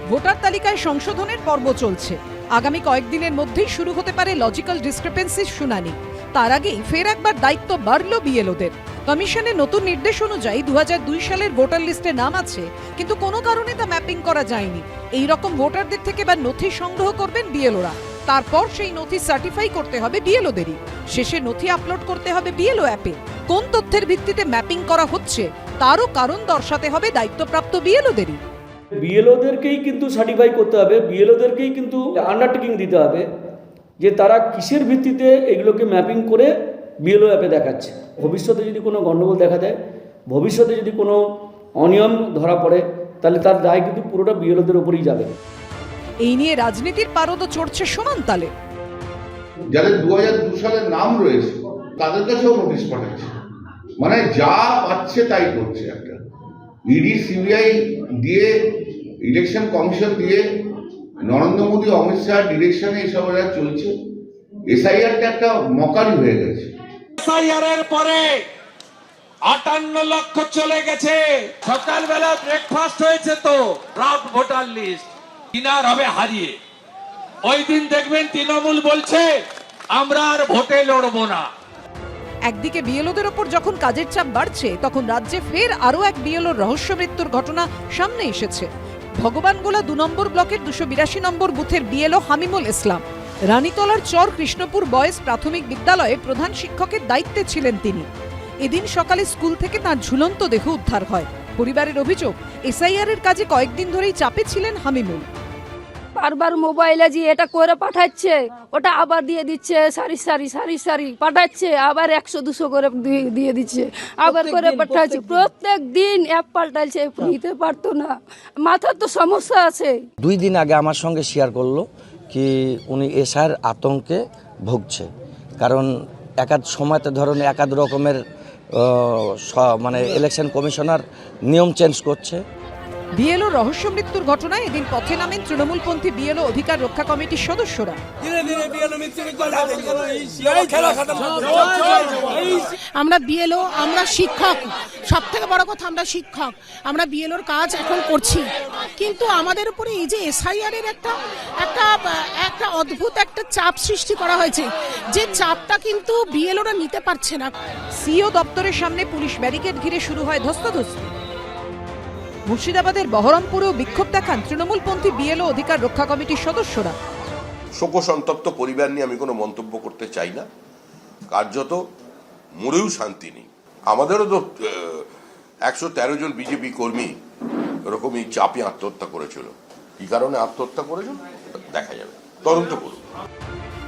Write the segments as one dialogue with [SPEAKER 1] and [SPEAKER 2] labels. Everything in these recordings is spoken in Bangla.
[SPEAKER 1] ভোটার তালিকায় সংশোধনের পর্ব চলছে। আগামী কয়েকদিনের মধ্যেই শুরু হতে পারে লজিক্যাল ডিসক্রিপেন্সির শুনানি। তার আগেই ফের একবার দায়িত্ব বাড়ল বিএলওদের। কমিশনের নতুন নির্দেশ অনুযায়ী 2002 সালের ভোটার লিস্টে নাম আছে, কিন্তু কোনো কারণে তা ম্যাপিং করা যায়নি। এই রকম ভোটারদের থেকে এবার নথি সংগ্রহ করবেন বিএলওরা। তারপর সেই নথি সার্টিফাই করতে হবে বিএলওদেরই। শেষে নথি আপলোড করতে হবে বিএলও অ্যাপে। কোন তথ্যের ভিত্তিতে ম্যাপিং করা হচ্ছে তারও কারণ দর্শাতে হবে দায়িত্বপ্রাপ্ত বিএলওদেরই।
[SPEAKER 2] বিএলওদেরকেই কিন্তু সার্টিফাই করতে হবে, বিএলওদেরকেই কিন্তু আন্ডারটেকিং দিতে হবে যে তারা কিসের ভিত্তিতে এগুলোকে ম্যাপিং করে বিএলও অ্যাপে দেখাচ্ছে। ভবিষ্যতে যদি কোনো গণ্ডগোল দেখা দেয়, ভবিষ্যতে যদি কোনো অনিয়ম ধরা পড়ে, তাহলে তার দায় কিন্তু পুরোটা বিএলওদের উপরেই যাবে।
[SPEAKER 1] এই নিয়ে রাজনীতির পারদও চড়ছে সমান তালে।
[SPEAKER 3] যাদের 2002 সালের নাম রয়েছে তাদের কাছেও নোটিশ পাঠাচ্ছে, মানে যা পাচ্ছে তাই করছে। একটা ইডি সিবিআই দিয়ে, ইলেকশন কমিশন দিয়ে, নরেন্দ্র মোদী অমিত শাহ ডিরেকশনে এসব চলছে। এসআইআরটা একটা মকারি হয়ে গেছে।
[SPEAKER 4] এসআইআর পরে 58 লক্ষ চলে গেছে। সকালবেলা ব্রেকফাস্ট হয়েছে তো ড্রাফট ভোটার লিস্ট কিনার হবে হারিয়ে। ওই দিন দেখবেন তৃণমূল বলছে আমরা আর ভোটে লড়বো না।
[SPEAKER 1] একদিকে বিএলওদের ওপর যখন কাজের চাপ বাড়ছে, তখন রাজ্যে ফের আরও এক বিএলওর রহস্য মৃত্যুর ঘটনা সামনে এসেছে। ভগবানগোলা 2 নম্বর ব্লকের 282 নম্বর বুথের বিএলও হামিমুল ইসলাম। রানীতলার চর কৃষ্ণপুর বয়েজ প্রাথমিক বিদ্যালয়ে প্রধান শিক্ষকের দায়িত্বে ছিলেন তিনি। এদিন সকালে স্কুল থেকে তাঁর ঝুলন্ত দেহ উদ্ধার হয়। পরিবারের অভিযোগ, এসআইআর এর কাজে কয়েকদিন ধরেই চাপে ছিলেন হামিমুল।
[SPEAKER 5] বারবার মোবাইলে যে এটা করে পাঠাচ্ছে, ওটা আবার দিয়ে দিচ্ছে, সারি সারি সারি সারি পাঠাচ্ছে, আবার 100-200 করে দিয়ে দিচ্ছে, আবার করে পাঠাচ্ছে। প্রত্যেক দিন অ্যাপ পাল্টাচ্ছে, নিতে পারতো না। মাথার তো সমস্যা আছে।
[SPEAKER 6] 2 দিন আগে আমার সঙ্গে শেয়ার করলো কি উনি এসআর আতঙ্কে ভুগছে, কারণ একাধ সময়তে ধরুন একাধ রকমের মানে ইলেকশন কমিশনার নিয়ম চেঞ্জ করছে।
[SPEAKER 1] বিএলও রহস্য মৃত্যুর ঘটনায় এদিন পথে নামেন তৃণমূলপন্থী বিএলও অধিকার রক্ষা কমিটির সদস্যরা।
[SPEAKER 7] আমরা বিএলও, আমরা শিক্ষক, সব থেকে বড় কথা আমরা শিক্ষক, আমরা বিএলওর কাজ এখন করছি, কিন্তু আমাদের উপরে এই যে এসআইআর এর একটা অদ্ভুত একটা চাপ সৃষ্টি করা হয়েছে, যে চাপটা কিন্তু বিএলওরা নিতে পারছে না।
[SPEAKER 1] সিও দপ্তরের সামনে পুলিশ ব্যারিকেড ঘিরে শুরু হয় ধস্তাধস্তি। মুর্শিদাবাদের বহরমপুরেও বিক্ষোভ দেখান তৃণমূলপন্থী বিএলও অধিকার রক্ষা কমিটির সদস্যরা।
[SPEAKER 8] শোকসন্তপ্ত পরিবার নিয়ে আমি কোনো মন্তব্য করতে চাই না। কার্যত মরেও শান্তি নেই। আমাদেরও তো 113 জন বিজেপি কর্মী এরকমই চাপে আত্মহত্যা করেছিল। কি কারণে আত্মহত্যা করেছিল দেখা যাবে, তদন্ত করুন।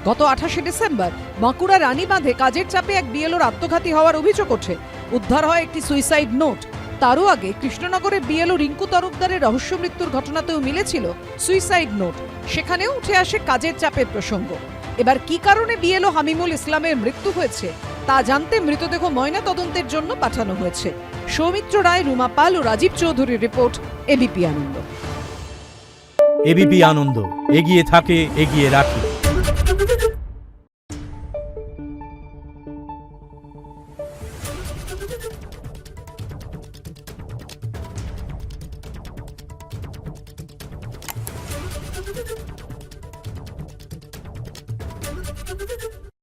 [SPEAKER 1] গত 28 ডিসেম্বর বাঁকুড়া রানীবাঁধে কাজের চাপে এক বিএলওর আত্মঘাতী হওয়ার অভিযোগ ওঠে। উদ্ধার হয় একটি সুইসাইড নোট। তারও আগে কৃষ্ণনগরের বিএলও রিঙ্কু তরফদারের রহস্য মৃত্যুর ঘটনাতেও মিলেছিল সুইসাইড নোট। সেখানেও উঠে আসে কাজের চাপের প্রসঙ্গ। এবার কি কারণে বিএলও হামিমুল ইসলামের মৃত্যু হয়েছে তা জানতে মৃতদেহ ময়না তদন্তের জন্য পাঠানো হয়েছে। সৌমিত্র রায়, রুমা পাল ও রাজীব চৌধুরীর রিপোর্ট, এবিপি আনন্দ।
[SPEAKER 9] এবিপি আনন্দ, এগিয়ে থাকে, এগিয়ে রাখে।
[SPEAKER 10] Thank you.